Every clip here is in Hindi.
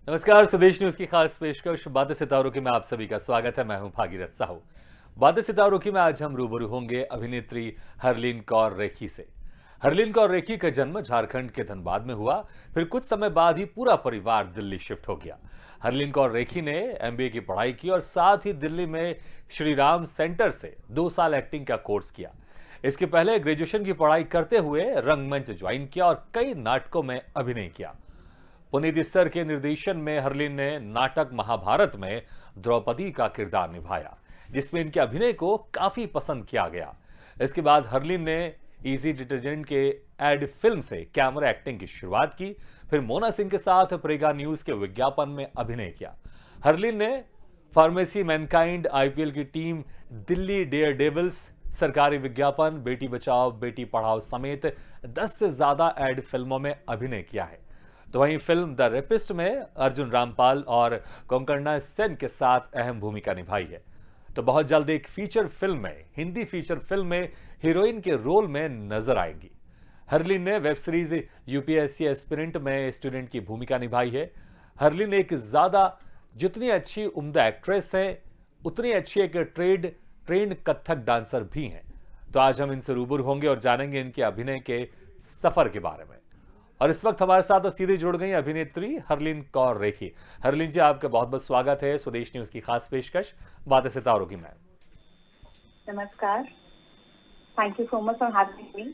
नमस्कार, स्वदेश न्यूज की खास पेशकश बातें सितारों की में आप सभी का स्वागत है। मैं हूं भागीरथ साहू। बातें सितारों की में आज हम रूबरू होंगे अभिनेत्री हरलीन कौर रेखी से। हरलीन कौर रेखी का जन्म झारखंड के धनबाद में हुआ। फिर कुछ समय बाद ही पूरा परिवार दिल्ली शिफ्ट हो गया। हरलीन कौर रेखी ने एमबीए की पढ़ाई की और साथ ही दिल्ली में श्री राम सेंटर से 2 साल एक्टिंग का कोर्स किया। इसके पहले ग्रेजुएशन की पढ़ाई करते हुए रंगमंच ज्वाइन किया और कई नाटकों में अभिनय किया। पुनीत इस्सर के निर्देशन में हरलीन ने नाटक महाभारत में द्रौपदी का किरदार निभाया, जिसमें इनके अभिनय को काफी पसंद किया गया। इसके बाद हरलीन ने इजी डिटर्जेंट के एड फिल्म से कैमरा एक्टिंग की शुरुआत की। फिर मोना सिंह के साथ प्रेगा न्यूज के विज्ञापन में अभिनय किया। हरलीन ने फार्मेसी मैनकाइंड, आईपीएल की टीम, दिल्ली डेयर डेविल्स, सरकारी विज्ञापन, बेटी बचाओ बेटी पढ़ाओ समेत 10 से ज्यादा एड फिल्मों में अभिनय किया है। तो वहीं फिल्म द रेपिस्ट में अर्जुन रामपाल और कोंकणा सेन के साथ अहम भूमिका निभाई है। तो बहुत जल्द एक फीचर फिल्म में, हिंदी फीचर फिल्म में हीरोइन के रोल में नजर आएंगी। हरलीन ने वेब सीरीज यूपीएससी एस्पिरेंट में स्टूडेंट की भूमिका निभाई है। हरलीन एक ज्यादा जितनी अच्छी उम्दा एक्ट्रेस है, उतनी अच्छी एक ट्रेंड कथक डांसर भी हैं। तो आज हम इनसे रूबरू होंगे और जानेंगे इनके अभिनय के सफर के बारे में। और इस वक्त हमारे साथ सीधे जुड़ गई अभिनेत्री हरलीन कौर रेखी। हरलीन जी, आपका बहुत बहुत स्वागत है स्वदेश न्यूज की खास पेशकश बातें सितारों की में। नमस्कार, thank you so much for having me.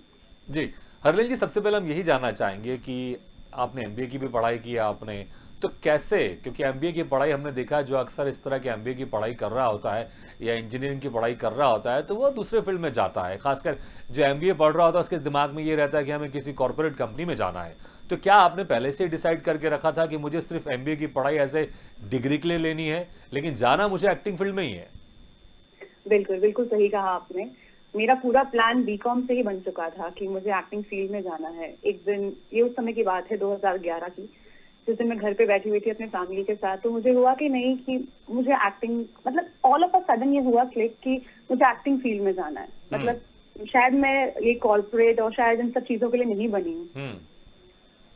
जी, हरलीन जी, सबसे पहले हम यही जानना चाहेंगे कि आपने एमबीए की भी पढ़ाई की है आपने, तो कैसे, क्योंकि एमबीए की पढ़ाई हमने देखा है जो अक्सर इस तरह के एमबीए की पढ़ाई कर रहा होता है या इंजीनियरिंग की पढ़ाई कर रहा होता है तो वो दूसरे फील्ड में जाता है। खासकर जो एमबीए पढ़ रहा होता है उसके दिमाग में ये रहता है कि हमें किसी कॉर्पोरेट कंपनी में जाना है। तो क्या आपने पहले से ही डिसाइड करके रखा था कि मुझे सिर्फ एमबीए की पढ़ाई ऐसे डिग्री के लिए लेनी है, लेकिन जाना मुझे एक्टिंग फील्ड में ही है? बिल्कुल, बिल्कुल सही कहा आपने। मेरा पूरा प्लान बीकॉम से ही बन चुका था कि मुझे एक्टिंग फील्ड में जाना है। एक दिन, ये उस समय की बात है 2011 की, जिस दिन मैं घर पे बैठी हुई थी अपने फैमिली के साथ, तो मुझे हुआ कि नहीं, कि मुझे एक्टिंग, मतलब ऑल ऑफ अ सडन ये हुआ क्लिक कि मुझे एक्टिंग फील्ड में जाना है। मतलब शायद मैं ये कॉर्पोरेट और शायद इन सब चीजों के लिए नहीं बनी हूँ।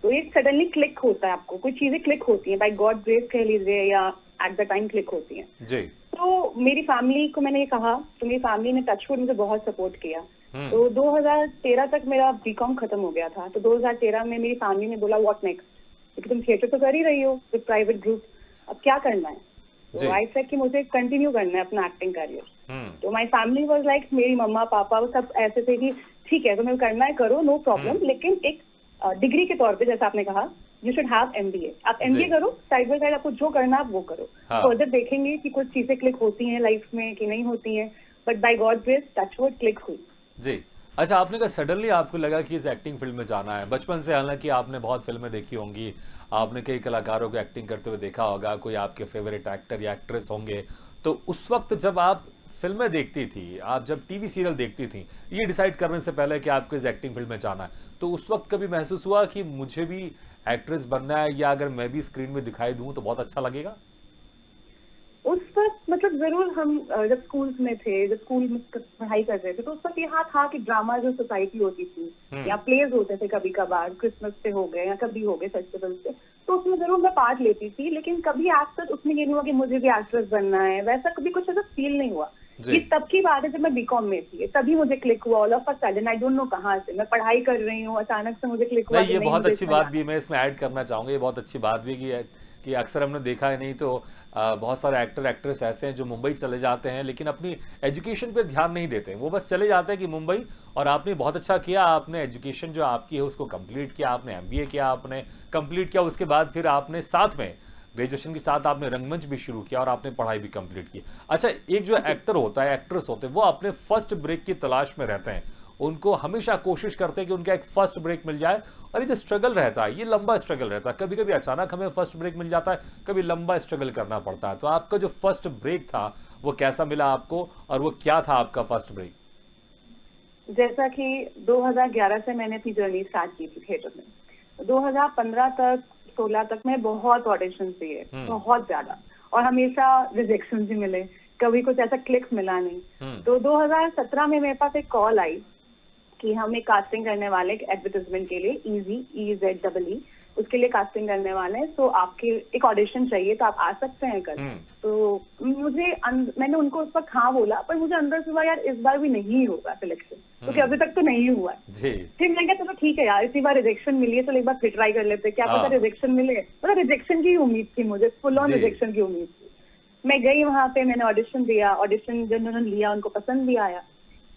तो एक सडनली क्लिक होता है, आपको कोई चीजें क्लिक होती हैं, बाय गॉड ग्रेस कह लीजिए, या एट द टाइम क्लिक होती हैं। जी। तो मेरी फैमिली को मैंने ये कहा, तो मेरी फैमिली ने टचवुड मुझे बहुत सपोर्ट किया। तो 2013 तक मेरा बीकॉम खत्म हो गया था। तो 2013 में मेरी फैमिली ने बोला व्हाट नेक्स्ट, क्योंकि तुम थिएटर तो कर ही रही हो विद प्राइवेट ग्रुप, अब क्या करना है? तो आई सेड कि मुझे कंटिन्यू करना है अपना एक्टिंग करियर। तो माय फैमिली वाज लाइक, मेरी मम्मा पापा वो सब ऐसे थे कि ठीक है तुम्हें करना है करो, नो प्रॉब्लम, लेकिन एक डिग्री के तौर पे, जैसा आपने कहा, यू शुड हैव एमबीए। आप एमबीए करो, साइड बाय साइड आपको जो करना है आप वो करो। फर्दर देखेंगे कि कुछ चीजें क्लिक होती हैं लाइफ में कि नहीं होती हैं, but by God grace touchwood click हुई। जी। अच्छा, आपने कहा सडनली आपको लगा कि इस एक्टिंग फील्ड में जाना है। बचपन से हालांकि आपने बहुत फिल्में देखी होंगी, आपने कई कलाकारों को एक्टिंग करते हुए देखा होगा, कोई आपके फेवरेट एक्टर या एक्ट्रेस होंगे। तो उस वक्त जब आप फिल्में देखती थी, आप जब टीवी सीरियल देखती थी, ये डिसाइड करने से पहले कि आपको इस एक्टिंग फील्ड में जाना है, तो उस वक्त कभी महसूस हुआ कि मुझे भी एक्ट्रेस बनना है या अगर मैं भी स्क्रीन में दिखाई दूं तो बहुत अच्छा लगेगा? उस वक्त मतलब जरूर हम जब स्कूल्स में थे, जब स्कूल में पढ़ाई कर रहे थे, तो उस वक्त यहाँ था कि ड्रामा जो सोसाइटी होती थी या प्लेज होते थे कभी कभार, क्रिसमस पे हो गए या कभी हो गए फेस्टिवल पे, तो उसमें जरूर मैं पार्ट लेती थी। लेकिन कभी आज तक उसमें ये नहीं हुआ कि मुझे भी एक्ट्रेस बनना है, वैसा कभी कुछ ऐसा फील नहीं हुआ। ये तब की बात है जब मैं बीकॉम में थी, तभी मुझे क्लिक हुआ all of a sudden. I don't know कहाँ से, मैं पढ़ाई कर रही हूँ, अचानक से मुझे क्लिक हुआ। नहीं, ये बहुत अच्छी बात भी मैं इसमें ऐड करना चाहूँगा। ये बहुत अच्छी बात भी कि अक्सर हमने देखा है, नहीं तो बहुत सारे एक्टर एक्ट्रेस ऐसे हैं जो मुंबई चले जाते हैं लेकिन अपनी एजुकेशन पे ध्यान नहीं देते। वो बस चले जाते हैं कि मुंबई, और आपने बहुत अच्छा किया, आपने एजुकेशन जो आपकी है उसको कंप्लीट किया, आपने एमबीए किया, आपने कंप्लीट किया, उसके बाद फिर आपने साथ में ग्रेजुएशन के साथ आपने रंगमंच भी शुरू किया और आपने पढ़ाई भी कंप्लीट की। अच्छा, एक जो एक्टर होता है, एक्ट्रेस होते हैं, वो अपने फर्स्ट ब्रेक की तलाश में रहते हैं। उनको हमेशा कोशिश करते हैं कि उनका एक फर्स्ट ब्रेक मिल जाए, और ये जो स्ट्रगल रहता है, ये लंबा स्ट्रगल रहता है। कभी कभी अचानक हमें फर्स्ट ब्रेक मिल जाता है, कभी लंबा स्ट्रगल करना पड़ता है। तो आपका जो फर्स्ट ब्रेक था वो कैसा मिला आपको, और वो क्या था आपका फर्स्ट ब्रेक? जैसा कि 2011 से मैंने अपनी जर्नी स्टार्ट की थी थिएटर में, 2015 तक 16 तक मैं बहुत ऑडिशन दिए, बहुत ज्यादा, और हमेशा रिजेक्शन भी मिले, कभी कुछ ऐसा क्लिक मिला नहीं। तो 2017 में मेरे पास एक कॉल आई कि हम एक कास्टिंग करने वाले एडवर्टाइजमेंट के लिए, EZ EE उसके लिए कास्टिंग करने वाले हैं, तो आपके एक ऑडिशन चाहिए, तो आप आ सकते हैं कल। तो मैंने उनको उस वक्त हाँ बोला, पर मुझे अंदर से हुआ यार इस बार भी नहीं होगा सिलेक्शन, क्योंकि अभी तक तो नहीं हुआ है। फिर मैंने कहा चलो ठीक है यार, इसी बार रिजेक्शन मिली है, चलो एक बार फिर ट्राई कर लेते, क्या पता रिजेक्शन मिले। मतलब रिजेक्शन की उम्मीद थी मुझे, फुल ऑन रिजेक्शन की उम्मीद थी। मैं गई वहां पे, मैंने ऑडिशन दिया, ऑडिशन जब उन्होंने लिया उनको पसंद भी आया।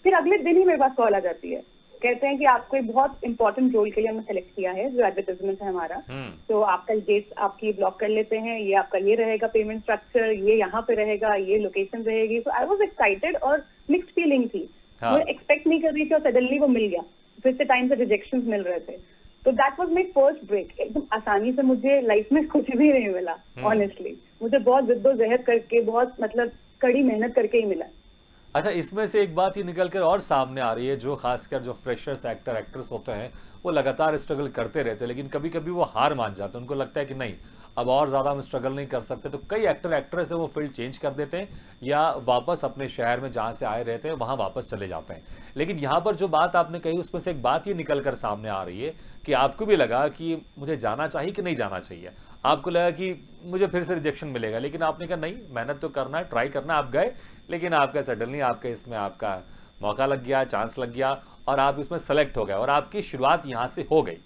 फिर अगले दिन ही मेरे पास कॉल आ जाती है, कहते हैं कि आपको एक बहुत इंपॉर्टेंट रोल के लिए हमने सेलेक्ट किया है, जो एडवर्टाइजमेंट है हमारा, तो आपका डेट आपकी ब्लॉक कर लेते हैं, ये आपका ये रहेगा पेमेंट स्ट्रक्चर, ये यहाँ पे रहेगा, ये लोकेशन रहेगी। तो आई वाज एक्साइटेड और मिक्स्ड फीलिंग थी। मैं एक्सपेक्ट नहीं कर रही थी और सडनली वो मिल गया। फिर से टाइम से रिजेक्शन मिल रहे थे, तो that was my first break. एकदम आसानी से मुझे लाइफ में कुछ भी नहीं मिला ऑनेस्टली, मुझे बहुत जिद्दोजहद करके, बहुत मतलब कड़ी मेहनत करके ही मिला। अच्छा, इसमें से एक बात ही निकल कर और सामने आ रही है, जो खासकर जो फ्रेशर्स एक्टर एक्ट्रेस होते हैं वो लगातार स्ट्रगल करते रहते हैं, लेकिन कभी कभी वो हार मान जाते हैं। उनको लगता है कि नहीं, अब और ज़्यादा हम स्ट्रगल नहीं कर सकते, तो कई एक्टर एक्ट्रेस है वो फील्ड चेंज कर देते हैं या वापस अपने शहर में जहाँ से आए रहते हैं वहाँ वापस चले जाते हैं। लेकिन यहाँ पर जो बात आपने कही उसमें से एक बात ये निकल कर सामने आ रही है कि आपको भी लगा कि मुझे जाना चाहिए कि नहीं जाना चाहिए। आपको लगा कि मुझे फिर से रिजेक्शन मिलेगा, लेकिन आपने कहा नहीं, मेहनत तो करना है, ट्राई करना है। आप गए, लेकिन आपका सडनली आपका इसमें आपका मौका लग गया, चांस लग गया और आप इसमें सेलेक्ट हो गए और आपकी शुरुआत यहाँ से हो गई।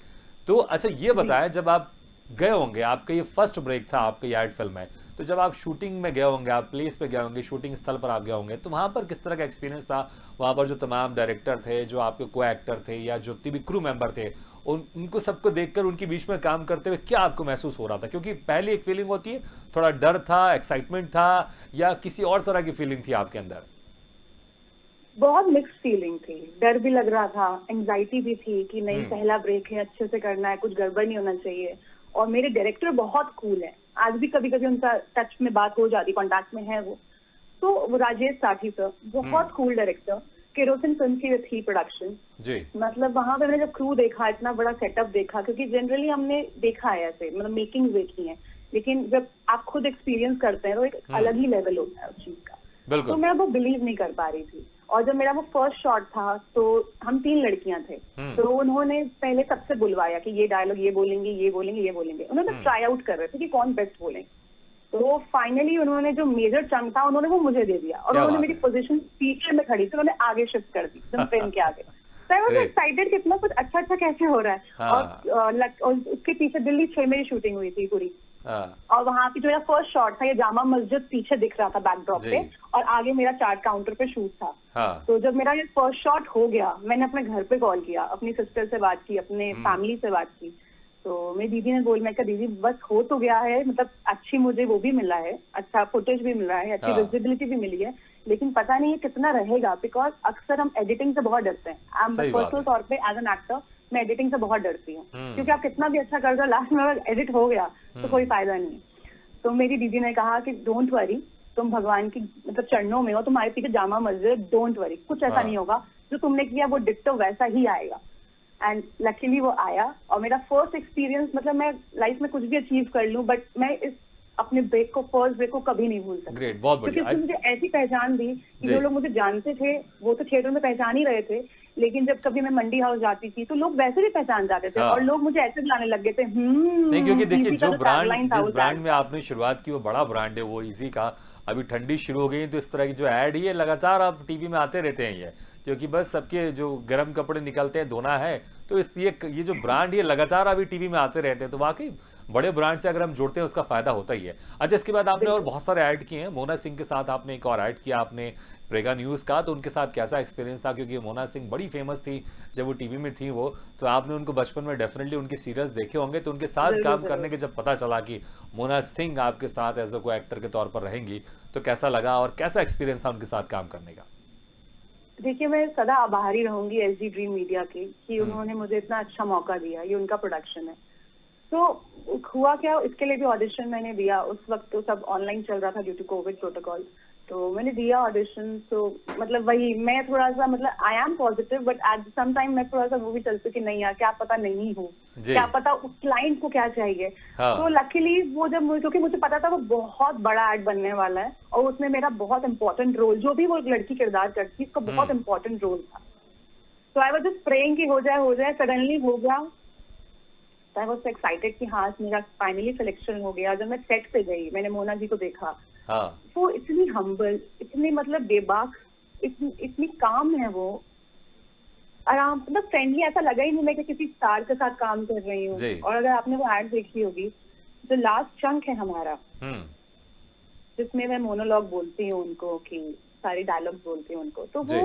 तो अच्छा ये बताया, जब आप गए होंगे, आपका ये फर्स्ट ब्रेक था आपके एड फिल्म में, तो जब आप शूटिंग में गए होंगे, आप प्लेस पे गए होंगे, शूटिंग स्थल पर आप गए होंगे, तो वहाँ पर किस तरह का एक्सपीरियंस था? वहाँ पर जो तमाम डायरेक्टर थे, जो आपके को एक्टर थे या जो भी क्रू मेंबर थे, उनको सबको देखकर उनके बीच में काम करते हुए क्या आपको महसूस हो रहा था? क्योंकि पहली एक फीलिंग होती है, थोड़ा डर था, एक्साइटमेंट था या किसी और तरह की फीलिंग थी आपके अंदर? बहुत मिक्स फीलिंग थी, डर भी लग रहा था, एंजाइटी भी थी कि नहीं पहला ब्रेक है, अच्छे से करना है, कुछ गड़बड़ नहीं होना चाहिए। और मेरे डायरेक्टर बहुत कूल है, आज भी कभी कभी उनका टच में बात हो जाती, कांटेक्ट में है वो। तो वो राजेश साठी सर बहुत कूल डायरेक्टर, केरोसिन फिल्म की थी प्रोडक्शन जी। मतलब वहां पे मैंने जब क्रू देखा, इतना बड़ा सेटअप देखा, क्योंकि जनरली हमने देखा है ऐसे, मतलब मेकिंग देखी है, लेकिन जब आप खुद एक्सपीरियंस करते हैं तो एक अलग ही लेवल होता है उस चीज का। तो मैं वो बिलीव नहीं कर पा रही थी। और जब मेरा वो फर्स्ट शॉट था, तो हम 3 लड़कियां थे, तो उन्होंने पहले सबसे बुलवाया कि ये डायलॉग ये बोलेंगे, ये बोलेंगे, ये बोलेंगे। उन्होंने ट्राई आउट कर रहे थे कि कौन बेस्ट बोलेंगे। तो फाइनली उन्होंने जो मेजर चंक था उन्होंने वो मुझे दे दिया और उन्होंने मेरी पोजीशन पीछे में खड़ी थी, उन्होंने आगे शिफ्ट कर दी एकदम फ्रेम के आगे। तो आई वाज एक्साइटेड, कितना कुछ अच्छा अच्छा कैसे हो रहा है। और उसके पीछे दिल्ली 6 में शूटिंग हुई थी पूरी। और वहाँ की जो मेरा फर्स्ट शॉट था, ये जामा मस्जिद पीछे दिख रहा था बैकड्रॉप पे, और आगे मेरा चार्ट काउंटर पे शूट था। तो जब मेरा ये फर्स्ट शॉट हो गया, मैंने अपने घर पे कॉल किया, अपनी सिस्टर से बात की, अपने फैमिली से बात की। तो मेरी दीदी ने बोल, मैं कहा दीदी बस हो तो गया है, मतलब अच्छी मुझे वो भी मिला है, अच्छा फुटेज भी मिला है, अच्छी विजिबिलिटी भी मिली है, लेकिन पता नहीं है कितना रहेगा, बिकॉज अक्सर हम एडिटिंग से बहुत डरते हैं। पर्सनल तौर पे एज एन एक्टर मैं एडिटिंग से बहुत डरती हूँ, क्योंकि आप कितना भी अच्छा कर दो, लास्ट में अगर एडिट हो गया तो कोई फायदा नहीं। तो मेरी दीदी ने कहा कि डोंट वरी, तुम भगवान की मतलब चरणों में हो, तुम्हारे पीछे जामा मस्जिद, डोंट वरी, कुछ ऐसा नहीं होगा, जो तुमने किया वो डिट्टो वैसा ही आएगा। एंड लकीली वो आया। और मेरा फर्स्ट एक्सपीरियंस, मतलब मैं लाइफ में कुछ भी अचीव कर लूं, बट मैं इस अपने ब्रेक को, फर्स्ट ब्रेक को कभी नहीं भूल सकती। ग्रेट, बहुत बढ़िया। क्योंकि मुझे ऐसी पहचान दी कि जो लोग मुझे जानते थे वो तो थिएटर में पहचान ही रहे थे, लेकिन जब कभी मैं मंडी हाउस जाती थी तो लोग वैसे भी पहचान जाते थे। और लोग मुझे ऐसे बुलाने लग गए थे। नहीं, क्योंकि देखिए जो ब्रांड, जिस ब्रांड में आपने शुरुआत की वो बड़ा ब्रांड है, वो इजी का। अभी ठंडी शुरू हो गई तो इस तरह की जो ऐड ही है लगातार आप टीवी में आते रहते हैं ये, क्योंकि बस सबके जो गर्म कपड़े निकलते हैं धोना है, तो इसलिए ये जो ब्रांड ये लगातार अभी टीवी में आते रहते हैं, तो वाकई बड़े ब्रांड से अगर हम जुड़ते हैं उसका फायदा होता ही है। अच्छा, इसके बाद आपने और बहुत सारे ऐड किए हैं। मोना सिंह के साथ आपने एक और ऐड किया आपने प्रेगा न्यूज़ का, तो उनके साथ कैसा एक्सपीरियंस था? क्योंकि मोना सिंह बड़ी फेमस थी जब वो टीवी में थी, वो तो आपने उनको बचपन में डेफिनेटली उनके सीरियल्स देखे होंगे, तो उनके साथ काम करने के जब पता चला कि मोना सिंह आपके साथ एज अ को एक्टर के तौर पर रहेंगी, तो कैसा लगा और कैसा एक्सपीरियंस था उनके साथ काम करने का? देखिए, मैं सदा आभारी रहूंगी एसडी ड्रीम मीडिया की कि उन्होंने मुझे इतना अच्छा मौका दिया। ये उनका प्रोडक्शन है। तो हुआ क्या, इसके लिए भी ऑडिशन मैंने दिया। उस वक्त तो सब ऑनलाइन चल रहा था ड्यू टू कोविड प्रोटोकॉल, तो मैंने दिया ऑडिशन। तो मतलब वही मैं थोड़ा सा, मतलब I am positive, but at some time मैं थोड़ा सा वो भी चलती कि नहीं यार, क्या पता नहीं हो, क्या पता उस क्लाइंट को क्या चाहिए। तो लकीली वो जब, क्योंकि मुझे पता था वो बहुत बड़ा एड बनने वाला है और उसमें मेरा बहुत इंपॉर्टेंट रोल, जो भी वो लड़की किरदार करती है, उसका बहुत इंपॉर्टेंट रोल था। तो आई वाज जस्ट प्रेइंग कि हो जाए हो जाए। सडनली हो गया, आई वाज सो एक्साइटेड कि हाँ मेरा फाइनली सिलेक्शन हो गया। जब मैं सेट पे गई, मैंने मोना जी को देखा, हाँ वो इतनी हम्बल, इतनी मतलब बेबाक, इतनी काम है वो, आराम, मतलब फ्रेंडली, ऐसा लगा ही नहीं मैं कि किसी स्टार के साथ काम कर रही हूँ। जी। और अगर आपने वो एड देखी होगी, जो लास्ट चंक है हमारा, हम्म। जिसमें मैं मोनोलॉग बोलती हूँ उनको, कि सारी डायलॉग्स बोलती हूँ उनको, तो जी।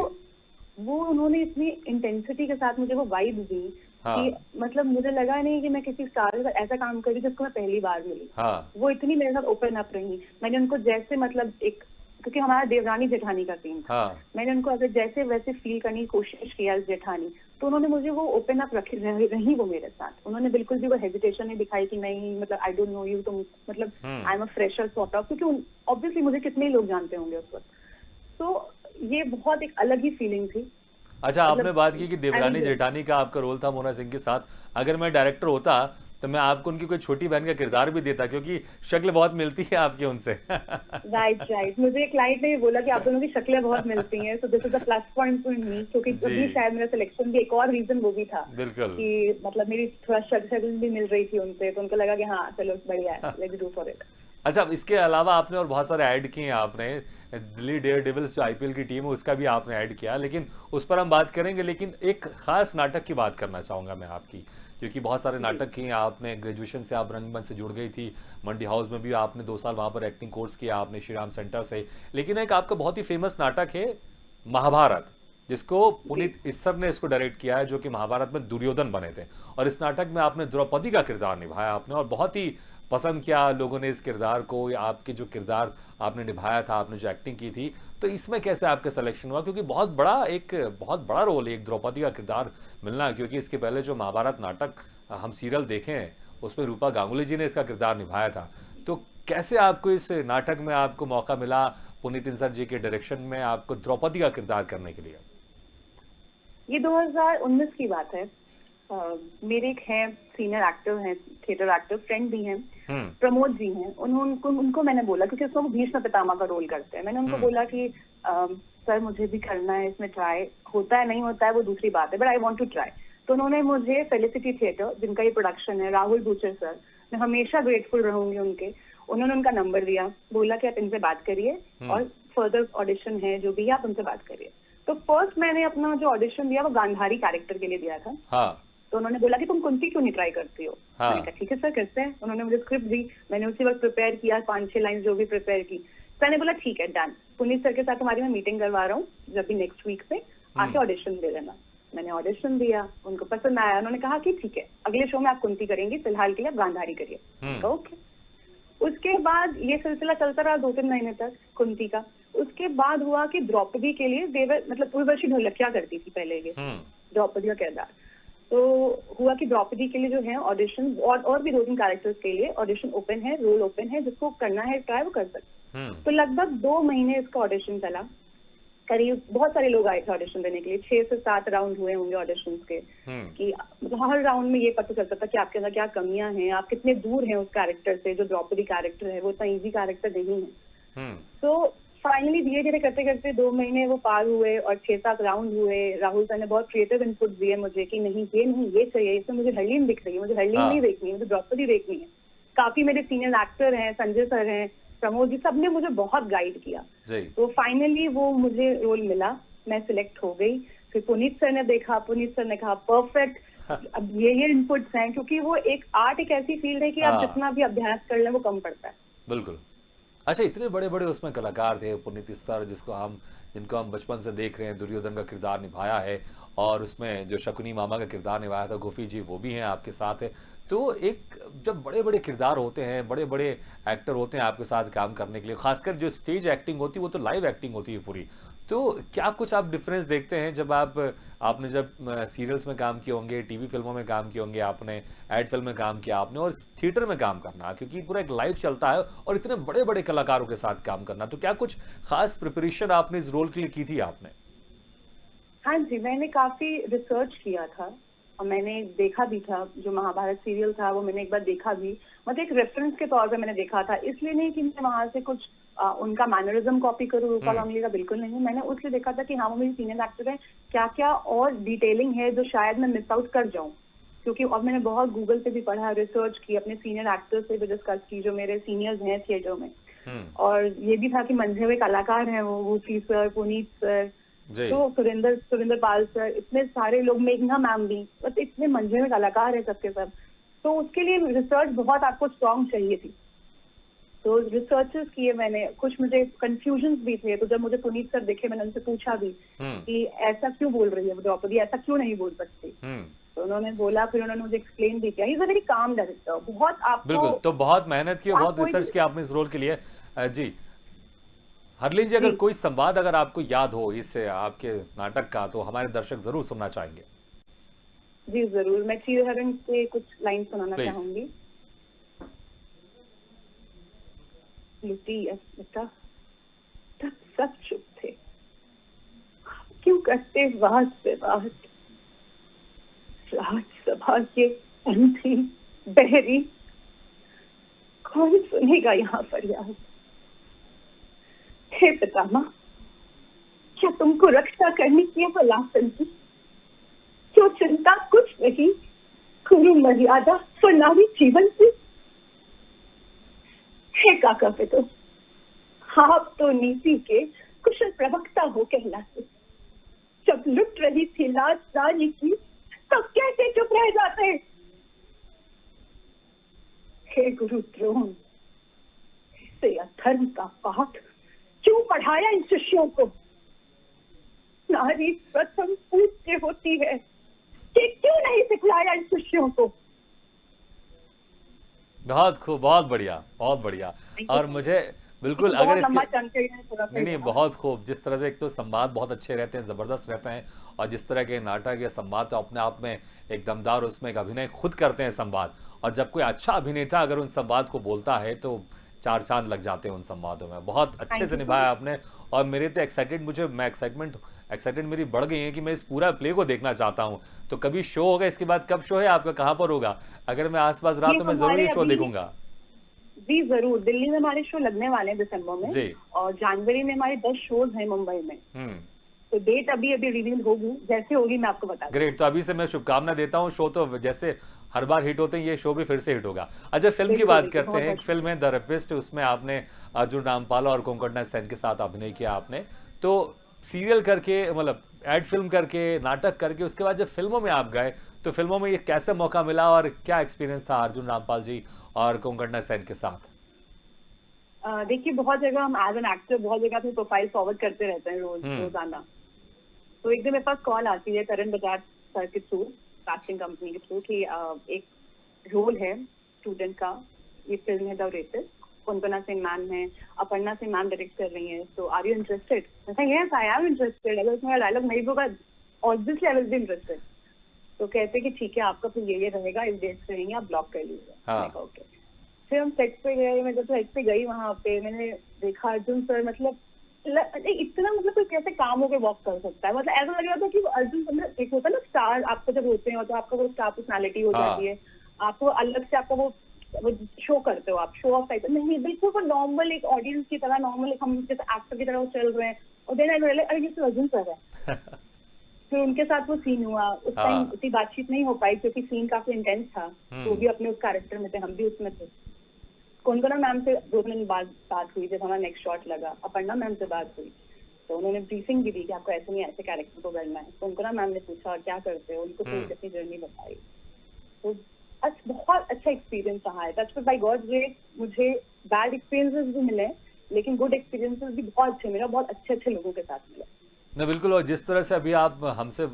वो उन्होंने इतनी इंटेंसिटी के साथ मुझे वो वाइब दी हाँ कि मतलब मुझे लगा नहीं कि मैं किसी स्टार के साथ ऐसा काम कर रही हूँ जिसको मैं पहली बार मिली। हाँ वो इतनी मेरे साथ ओपन अप रही। मैंने उनको जैसे मतलब एक, क्योंकि हमारा देवरानी जेठानी का सीन था, हाँ मैंने उनको अगर जैसे वैसे फील करने की कोशिश किया जेठानी, तो उन्होंने मुझे वो ओपन अप रही वो मेरे साथ। उन्होंने बिल्कुल भी वो हेजिटेशन नहीं दिखाई कि नहीं मतलब आई डोंट नो यू, तुम मतलब I am a fresher sort of, क्योंकि ऑब्वियसली मुझे कितने लोग जानते होंगे उस वक्त। तो ये बहुत एक अलग ही फीलिंग थी। अच्छा, आपने मतलब बात की कि आई देवरानी वाज, जेठानी का आपका रोल था मोना सिंह के साथ। अगर मैं डायरेक्टर होता तो मैं आपको उनकी कोई छोटी बहन का किरदार भी देता, क्योंकि शक्ल बहुत मिलती है आपकी उनसे। राइट। मुझे एक क्लाइंट ने भी बोला कि आप दोनों की शक्लें बहुत मिलती हैं, so this is a plus point for me, क्योंकि जी तभी शायद मेरा सिलेक्शन भी, एक और रीजन वो भी था बिल्कुल। कि मतलब मेरी थोड़ा शक्ल भी मिल रही थी उनसे, तो उनको लगा कि हाँ चलो बढ़िया है, लेट्स डू फॉर इट। अच्छा, इसके अलावा आपने और बहुत सारे ऐड किए हैं आपने। दिल्ली डेयर डेविल्स जो आईपीएल की टीम है उसका भी आपने ऐड किया, लेकिन उस पर हम बात करेंगे। लेकिन एक खास नाटक की बात करना चाहूँगा मैं आपकी, क्योंकि बहुत सारे जी नाटक किए हैं आपने। ग्रेजुएशन से आप रंगमंच से जुड़ गई थी, मंडी हाउस में भी आपने 2 साल वहाँ पर एक्टिंग कोर्स किया आपने श्री राम सेंटर से। लेकिन एक आपका बहुत ही फेमस नाटक है महाभारत, जिसको जी पुनीत इस्सर ने इसको डायरेक्ट किया है, जो कि महाभारत में दुर्योधन बने थे। और इस नाटक में आपने द्रौपदी का किरदार निभाया आपने, और बहुत ही पसंद किया लोगों ने इस किरदार को, या आपके जो किरदार आपने निभाया था, आपने जो एक्टिंग की थी। तो इसमें कैसे आपका सिलेक्शन हुआ, क्योंकि बहुत बड़ा रोल है एक द्रौपदी का किरदार मिलना, क्योंकि इसके पहले जो महाभारत नाटक हम सीरियल देखे हैं उसमें रूपा गांगुली जी ने इसका किरदार निभाया था। तो कैसे आपको इस नाटक में आपको मौका मिला पुनीत इंसर जी के डायरेक्शन में आपको द्रौपदी का किरदार करने के लिए? ये 2019 की बात है। मेरे एक हैं सीनियर एक्टर हैं, थिएटर एक्टर फ्रेंड भी हैं, हम्म। प्रमोद जी हैं। उनको मैंने बोला, क्योंकि उसमें वो भीष्म पितामह का रोल करते हैं, मैंने उनको बोला कि सर मुझे भी करना है इसमें ट्राई, होता है नहीं होता है वो दूसरी बात है, but I want to try. तो उन्होंने मुझे फेलिसिटी थिएटर, जिनका ये प्रोडक्शन है, राहुल बूचर सर, मैं हमेशा ग्रेटफुल रहूंगी उनके, उन्होंने उनका नंबर दिया, बोला कि आप इनसे बात करिए और फर्दर ऑडिशन है जो भी है आप उनसे बात करिए। तो फर्स्ट मैंने अपना जो ऑडिशन दिया वो गांधारी कैरेक्टर के लिए दिया था। हाँ तो उन्होंने बोला कि तुम कुंती क्यों नहीं ट्राई करती हो। हाँ। मैंने कहा ठीक है सर करते हैं। उन्होंने मुझे स्क्रिप्ट दी, मैंने उसी वक्त प्रिपेयर किया, 5-6 लाइन जो भी प्रिपेयर की। सर ने बोला ठीक है डन, पुनीत सर के साथ तुम्हारी मैं मीटिंग करवा रहा हूँ जब भी नेक्स्ट वीक से, आके ऑडिशन दे लेना। मैंने ऑडिशन दिया, उनको पसंद आया, उन्होंने कहा कि ठीक है अगले शो में आप कुंती करेंगी, फिलहाल के लिए आप गांधारी करिए। ओके। उसके बाद ये सिलसिला चलता रहा 2-3 महीने तक कुंती का। उसके बाद हुआ कि द्रौपदी के लिए देवर, मतलब उर्वशी ढोलकिया करती थी पहले ये द्रौपदी का किरदार। तो हुआ कि द्रौपदी के लिए जो है ऑडिशन, और भी 2-3 कैरेक्टर्स के लिए ऑडिशन ओपन है, रोल ओपन है, जिसको करना है ट्राई वो कर सकते। तो लगभग 2 महीने इसका ऑडिशन चला। करीब बहुत सारे लोग आए थे ऑडिशन देने के लिए, 6 से 7 राउंड हुए होंगे ऑडिशन के, कि मतलब हर राउंड में ये पता चलता था कि आपके अंदर क्या कमियां हैं, आप कितने दूर हैं उस कैरेक्टर से। जो द्रौपदी कैरेक्टर है वो इतना इजी कैरेक्टर नहीं है। तो फाइनली धीरे धीरे करते करते 2 महीने वो पार हुए और 6-7 राउंड हुए। राहुल सर ने बहुत क्रिएटिव इनपुट दिए मुझे कि नहीं ये चाहिए, इसमें मुझे हरलीन दिख रही है, मुझे हरलीन नहीं देखनी है, मुझे द्रौपदी देखनी है। काफी मेरे सीनियर एक्टर हैं, संजय सर हैं, प्रमोद जी, सब ने मुझे बहुत गाइड किया। तो फाइनली वो मुझे रोल मिला, मैं सिलेक्ट हो गई। फिर पुनीत सर ने देखा, पुनीत सर ने कहा परफेक्ट। अब ये इनपुट्स हैं, क्योंकि वो एक आर्ट एक ऐसी फील्ड है कि आप जितना भी अभ्यास कर लें वो कम पड़ता है। बिल्कुल। अच्छा, इतने बड़े बड़े उसमें कलाकार थे, पुनीत इस्सर जिनको हम बचपन से देख रहे हैं, दुर्योधन का किरदार निभाया है, और उसमें जो शकुनी मामा का किरदार निभाया था गोफी जी, वो भी हैं आपके साथ है। तो एक जब बड़े बड़े किरदार होते हैं, बड़े बड़े एक्टर होते हैं आपके साथ काम करने के लिए, खासकर जो स्टेज एक्टिंग होती है वो तो लाइव एक्टिंग होती है पूरी। तो क्या कुछ आप डिफरेंस देखते हैं जब आपने जब सीरियल्स में काम किए होंगे, टीवी फिल्मों में काम किए होंगे आपने, एड फिल्म में काम किया आपने, और थिएटर में काम करना, क्योंकि पूरा एक लाइव चलता है और इतने बड़े बड़े कलाकारों के साथ काम करना, तो क्या कुछ खास प्रिपरेशन आपने इस रोल के लिए की थी आपने? हाँ जी, मैंने काफी रिसर्च किया था और मैंने देखा भी था। जो महाभारत सीरियल था वो मैंने एक बार देखा भी, मतलब एक रेफरेंस के तौर पे मैंने देखा था। इसलिए नहीं कि मैं वहां से कुछ उनका मैनरिज्म कॉपी करूँ रूपा गांगुली का, बिल्कुल नहीं। मैंने उसलिए देखा था कि हाँ वो मेरी सीनियर एक्टर है, क्या क्या और डिटेलिंग है जो शायद मैं मिस आउट कर जाऊं। क्योंकि और मैंने बहुत गूगल पे भी पढ़ा, रिसर्च की, अपने सीनियर एक्टर्स से भी डिस्कस की जो मेरे सीनियर्स हैं थिएटर में। और ये भी था कि मंझे हुए कलाकार हैं वो सी सर, पुनीत सर, जी तो सुरेंद्र पाल सर, इतने सारे लोग, मेघना मैम भी, बस इतने मंझे हुए कलाकार हैं सबके सब। तो उसके लिए रिसर्च बहुत आपको स्ट्रॉन्ग चाहिए थी। तो रिसर्चेस किए मैंने, कुछ मुझे कंफ्यूजन्स भी थे। तो जब मुझे पुनीत सर दिखे, मैंने उनसे पूछा भी कि ऐसा क्यों बोल रही है द्रौपदी, ऐसा क्यों नहीं बोल सकती। तो उन्होंने बोला, फिर उन्होंने मुझे एक्सप्लेन भी किया। He is a very calm director, बहुत आपको बिल्कुल। तो बहुत मेहनत की और बहुत कोई रिसर्च किया आपने इस रोल के लिए। जी हरलीन जी, जी अगर कोई संवाद अगर आपको याद हो इस आपके नाटक का, तो हमारे दर्शक जरूर सुनना चाहेंगे। जी जरूर, मैं चीरहरण से कुछ लाइन सुनाना प्लीज। चाहूंगी। लुटी अस्मिता, तब सब चुप थे, क्यों करते वाद विवाद, राजसभा के अंधी बहरी, कौन सुनेगा यहाँ फरियाद। हे पितामह, क्या तुमको रक्षा करनी की वलासन की, क्यों चिंता कुछ नहीं, गुरु मर्यादा सुनावी जीवन की। हे काका पितो, आप तो नीति के कुशल प्रवक्ता हो कहलाते, जब लुट रही थी लाज रानी की, तब कैसे चुप रह जाते। हे गुरु द्रोण, से अधर्म का पाठ क्यों पढ़ाया इन शिष्यों को। नारी प्रथम पूज्य होती है, कि क्यों नहीं सिखलाया इन शिष्यों को। बहुत खूब, बहुत बढ़िया, बहुत बढ़िया। और मुझे बिल्कुल अगर इसके नहीं नहीं, बहुत खूब। जिस तरह से एक तो संवाद बहुत अच्छे रहते हैं, ज़बरदस्त रहते हैं, और जिस तरह के नाटक या संवाद तो अपने आप में एक दमदार, उसमें एक अभिनय खुद करते हैं संवाद। और जब कोई अच्छा अभिनेता अगर उन संवाद को बोलता है तो चार चांद लग जाते हैं उन संवादों में। बहुत अच्छे से निभाया आपने। और मेरे तो एक्साइटेड मेरी बढ़ गई है कि मैं इस पूरा प्ले को देखना चाहता हूँ। तो कभी शो होगा इसके बाद, कब शो है आपका, कहाँ पर होगा? अगर मैं आसपास रहा तो मैं जरूर ये शो देखूंगा। जी जरूर, दिल्ली में हमारे शो लगने वाले हैं दिसंबर में जी। और जनवरी में हमारे 10 शोज हैं मुंबई में। तो डेट अभी रिवील होगी, जैसे होगी मैं आपको बता दूंगी। ग्रेट। तो अभी से मैं शुभकामना देता हूँ। शो तो जैसे हर बार हिट होते हैं, ये शो भी फिर से हिट होगा। अच्छा, फिल्म की बात करते हैं। एक फिल्म है द रेपिस्ट, उसमें आपने अर्जुन रामपाल और कोंकणा सेन के साथ अभिनय किया आपने। तो सीरियल करके, मतलब एड फिल्म करके, नाटक करके, उसके बाद जब फिल्मों में आप गए तो फिल्मों में ये कैसे मौका मिला और क्या एक्सपीरियंस था अर्जुन रामपाल जी और कोंकणा सेन के साथ? देखिए, बहुत जगह हम एज एन एक्टर बहुत जगह अपनी प्रोफाइल फॉरवर्ड करते रहते हैं रोजाना। तो एक दिन मेरे पास कॉल आती है करण बजाज सर के थ्रू, कास्टिंग कंपनी के थ्रू, कि एक रोल है स्टूडेंट का, ये फिल्म है the rapist, Konkona Sen ma'am है, अपर्णा सेन मैम डायरेक्ट कर रही हैं, तो आर यू इंटरेस्टेड? मैं कहा यस आई एम इंटरेस्टेड, अगर उसमें डायलॉग नहीं होगा obviously I will be interested. तो कहते कि ठीक है, आपका फिर ये रहेगा, इस डेट से रहेंगे, आप ब्लॉक कर लीजिए। ओके। फिर हम सेट पे गए, मैं जब सेट पे गई वहां पे मैंने देखा अर्जुन सर, मतलब इतना, मतलब कोई कैसे काम होकर वॉक कर सकता है। मतलब ऐसा लग रहा था कि अर्जुन सर, एक होता है ना स्टार, आपको जब होते हैं तो आपका वो स्टार पर्सनालिटी हो जाती है, आपको अलग से आपका वो शो करते हो, आप शो ऑफ टाइप नहीं, बिल्कुल वो नॉर्मल एक ऑडियंस की तरह, नॉर्मल एक हम जैसे एक्टर की तरह वो चल रहे हैं। और देन आई रियलाइज, अरे ये तो अर्जुन सर है। फिर उनके साथ वो सीन हुआ, उस टाइम उतनी बातचीत नहीं हो पाई क्योंकि सीन काफी इंटेंस था। वो भी अपने उस कैरेक्टर में थे, हम भी उसमें थे। कोंकणा मैम से 2 दिन बाद बात हुई, जब हमारा नेक्स्ट शॉट लगा। अपर्णा मैम से बात हुई तो उन्होंने ब्रीफिंग भी दी कि आपको ऐसे नहीं ऐसे कैरेक्टर को करना है। कोंकणा मैम ने पूछा क्या करते हो, उनको पूरी अपनी जर्नी बताई। तो बहुत अच्छा एक्सपीरियंस रहा है। Touch with by God grace, मुझे बैड एक्सपीरियंसेस भी मिले लेकिन गुड एक्सपीरियंसेस भी बहुत अच्छे मिले, बहुत अच्छे लोगों के साथ मिले। ना बिल्कुल। और जिस तरह से अभी आप हमसे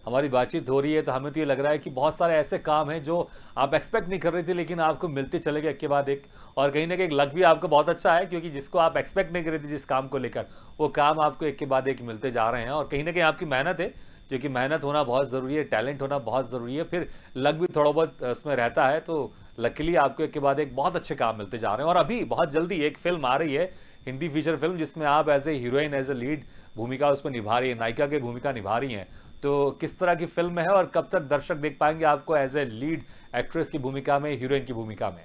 हमारी बातचीत हो रही है तो हमें तो ये लग रहा है कि बहुत सारे ऐसे काम हैं जो आप एक्सपेक्ट नहीं कर रहे थे लेकिन आपको मिलते चले गए एक के बाद एक। और कहीं ना कहीं लक भी आपका बहुत अच्छा है, क्योंकि जिसको आप एक्सपेक्ट नहीं कर रहे थे जिस काम को लेकर, वो काम आपको एक के बाद एक मिलते जा रहे हैं। और कहीं ना कहीं आपकी मेहनत है, क्योंकि मेहनत होना बहुत ज़रूरी है, टैलेंट होना बहुत ज़रूरी है, फिर लक भी थोड़ा बहुत उसमें रहता है। तो लकीली आपको एक के बाद एक बहुत अच्छे काम मिलते जा रहे हैं। और अभी बहुत जल्दी एक फिल्म आ रही है, हिंदी फीचर फिल्म, जिसमें आप as a heroine, as a lead भूमिका उसमें निभा रही है, नायिका की भूमिका निभा रही हैं। तो किस तरह की फिल्म है और कब तक दर्शक देख पाएंगे आपको एज ए लीड एक्ट्रेस की भूमिका में, हीरोइन की भूमिका में?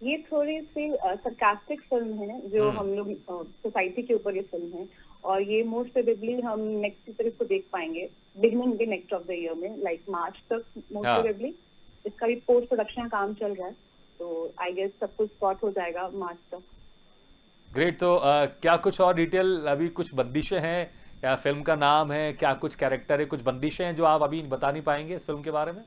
ये थोड़ी सी सरकास्टिक फिल्म है, जो हम लोग सोसाइटी के ऊपर ये फिल्म है। और ये मोस्ट प्रोबेबली हम नेक्स्ट ईयर इसको देख पाएंगे, बिगनिंग के नेक्स्ट ऑफ द ईयर में, लाइक मार्च तक मोस्ट हाँ। प्रोबेबली। इसका भी पोस्ट प्रोडक्शन का काम चल रहा है, तो आई गेस सब कुछ स्पॉट हो जाएगा मार्च तक। ग्रेट। तो क्या कुछ और डिटेल, अभी कुछ बंदिशें हैं या फिल्म का नाम है, क्या कुछ कैरेक्टर है, कुछ बंदिशें हैं जो आप अभी बता नहीं पाएंगे इस फिल्म के बारे में?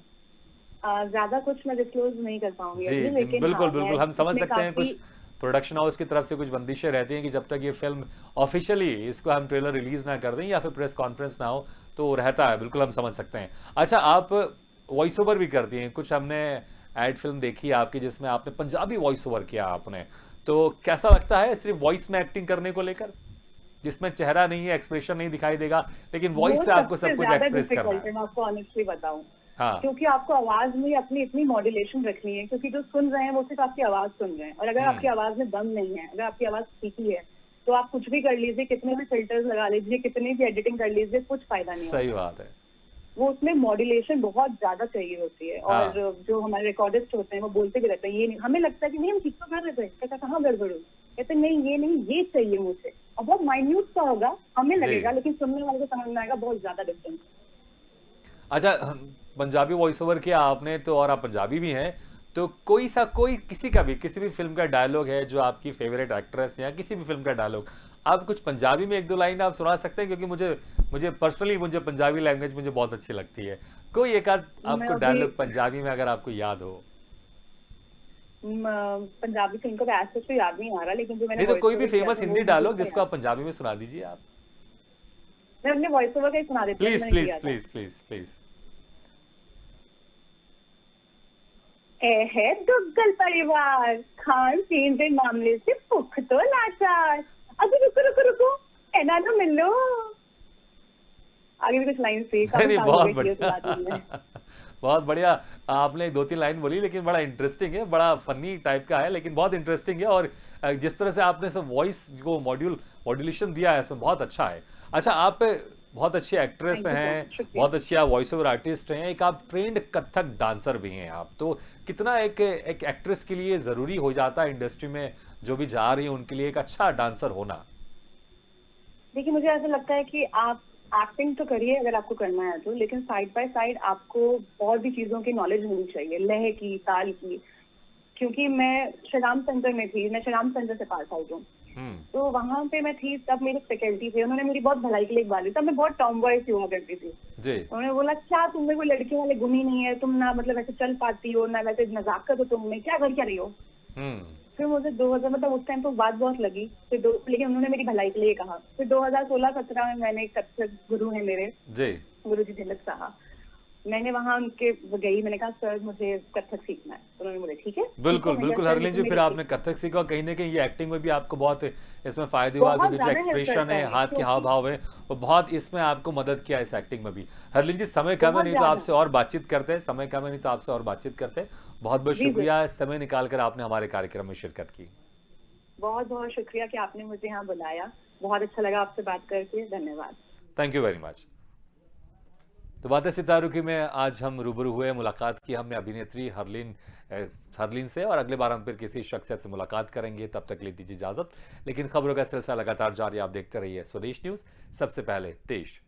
ज्यादा कुछ मैं डिस्क्लोज नहीं कर पाऊंगी जी अभी, लेकिन बिल्कुल हाँ, बिल्कुल, मैं हम समझ इसमें सकते हैं कुछ काफी प्रोडक्शन हाउस की तरफ से कुछ बंदिशें रहती हैं कि जब तक ये फिल्म ऑफिशियली इसको हम ट्रेलर रिलीज ना कर दें या फिर प्रेस कॉन्फ्रेंस ना हो तो रहता है, बिल्कुल हम समझ सकते हैं। अच्छा, आप वॉइस ओवर भी करती हैं, कुछ हमने एड फिल्म देखी है आपकी जिसमें आपने पंजाबी वॉइस ओवर किया आपने, तो कैसा लगता है सिर्फ वॉइस में एक्टिंग करने को लेकर, जिसमें चेहरा नहीं है, एक्सप्रेशन नहीं दिखाई देगा, लेकिन वो वॉइस से आपको सबसे सब कुछ ज्यादा एक्सप्रेस करना डिफिकल्ट है, है? मैं आपको ऑनेस्टली बताऊं, हाँ। क्योंकि आपको आवाज में अपनी इतनी मॉड्यूलेशन रखनी है, क्योंकि जो सुन रहे हैं वो सिर्फ आपकी आवाज सुन रहे हैं, और अगर आपकी आवाज में दम नहीं है, अगर आपकी आवाज फीकी है, तो आप कुछ भी कर लीजिए, कितने भी फिल्टर्स लगा लीजिए, कितनी भी एडिटिंग कर लीजिए, कुछ फायदा नहीं सही होगा। बात है। वो उसमें मॉड्यूलेशन बहुत ज्यादा चाहिए होती है, हाँ। और जो हमारे रिकॉर्डिस्ट होते हैं वो बोलते भी रहते हैं, ये नहीं, हमें लगता है कि नहीं हम ठीक तो कर रहे थे, कहता कहाँ गड़बड़ हुई, कहते नहीं ये नहीं, ये चाहिए मुझे, और बहुत माइन्यूट सा होगा, हमें जी। लगेगा, लेकिन सुनने वाले को समझ में आएगा बहुत ज्यादा डिफरेंस। अच्छा, पंजाबी वॉइस ओवर किया आपने तो, और आप पंजाबी भी हैं, तो कोई किसी का भी, किसी भी फिल्म का डायलॉग है जो आपकी फेवरेट एक्ट्रेस या किसी भी फिल्म का डायलॉग, आप कुछ पंजाबी में एक दो लाइन आप सुना सकते हैं? क्योंकि मुझे पर्सनली मुझे पंजाबी लैंग्वेज मुझे बहुत अच्छी लगती है। कोई एक आध मैं आपको अभी डायलॉग पंजाबी में अगर आपको याद हो? पंजाबी फिल्म का ऐसा तो याद नहीं आ रहा, लेकिन जो मैंने नहीं तो वॉइस कोई भी ओवर किया फेमस था वो हिंदी मुझे डायलॉग उसका जिसको याद आप पंजाबी में सुना दीजिए आप। है। मैं अपने वॉइस ओवर का ही सुना देती हूँ, प्लीज मैंने प्लीज किया था। Please please please. ए है दुग्गल परिवार, खान पीन के मामले से भुख तो लाचार, अभी रुको रुको रुको, एना तो मिलो। आगे भी कुछ लाइन थी, काफी नहीं साल हो बहुत गए किए, सुना दी बढ़िया मैंने। बहुत बढ़िया। आपने दो तीन लाइन बोली लेकिन बड़ा इंटरेस्टिंग है, बड़ा फनी टाइप का है, लेकिन बहुत इंटरेस्टिंग है, और जिस तरह से आपने सब वॉइस को मॉड्यूलेशन दिया है इसमें बहुत अच्छा है। अच्छा, आप बहुत अच्छी एक्ट्रेस थैंक यू सो हैं, मच, शुक्रिया। बहुत अच्छी आप वॉइस ओवर आर्टिस्ट हैं, एक आप ट्रेंड कथक डांसर भी हैं आप, तो कितना एक एक्ट्रेस के लिए ज़रूरी हो जाता है इंडस्ट्री में जो भी जा रही है उनके लिए एक अच्छा डांसर होना? देखिए, मुझे ऐसा लगता है कि आप एक्टिंग तो करिए अगर आपको करना है तो, लेकिन साइड बाय साइड आपको और भी चीजों की नॉलेज होनी चाहिए, लय की, ताल की। क्योंकि मैं श्रीराम सेंटर में थी, मैं श्रीराम सेंटर से पास आउट हूँ, तो वहां पे मैं थी, तब मेरे फैकल्टी थे, उन्होंने मेरी बहुत भलाई के लिए एक बात दी, तब मैं बहुत टॉम बॉय सी हुआ करती थी। जी। उन्होंने बोला क्या तुम में कोई लड़की वाले गुण ही नहीं है, तुम ना मतलब ऐसे चल पाती हो, ना वैसे नजाकत हो तुम में, क्या कर क्या रही हो। हम्म। फिर मुझे 2000 मतलब उस टाइम तो बात बहुत लगी, लेकिन उन्होंने मेरी भलाई के लिए कहा। फिर 2016-17 में मैंने एक कथक गुरु है मेरे, जी। गुरु जी तिलक साहब, मैंने वहां उनके गई, मैंने कहा सर मुझे कथक सीखना है, तो उन्होंने बोले ठीक है। बिल्कुल मैंने बिल्कुल कहा, "सर, हरलीन जी, लेकिन फिर मेरी आपने कथक सीखा और कहीं ना कहीं ये एक्टिंग में भी आपको बहुत इसमें फायदे हुआ, बहुत क्योंकि जो ज्यादा हेल्प एक्सप्रेशन करता है, है, हाथ के हाव क्योंकि भाव है, वो बहुत इसमें आपको मदद किया इस एक्टिंग में भी। हरलीन जी, समय कम है, बहुत नहीं तो ज्यादा। आपसे और बातचीत करते हैं, समय कम है नहीं तो आपसे और बातचीत करते हैं। बहुत बहुत जी जी, शुक्रिया इस समय निकाल कर आपने हमारे कार्यक्रम में शिरकत की। बहुत बहुत शुक्रिया कि आपने मुझे यहाँ बुलाया, बहुत अच्छा लगा आपसे बात करके, धन्यवाद। Thank you very much. तो बातें सितारों की में आज हम रूबरू हुए, मुलाकात की हमने अभिनेत्री हरलीन से, और अगले बार हम फिर किसी शख्सियत से मुलाकात करेंगे, तब तक ले दीजिए इजाजत। लेकिन खबरों का सिलसिला लगातार जारी, आप देखते रहिए स्वदेश न्यूज, सबसे पहले देश।